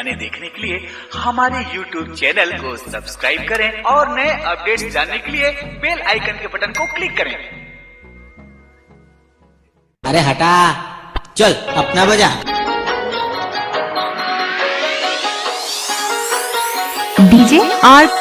गाने देखने के लिए हमारे YouTube चैनल को सब्सक्राइब करें और नए अपडेट्स जानने के लिए बेल आइकन के बटन को क्लिक करें। अरे हटा, चल अपना बजा। DJ R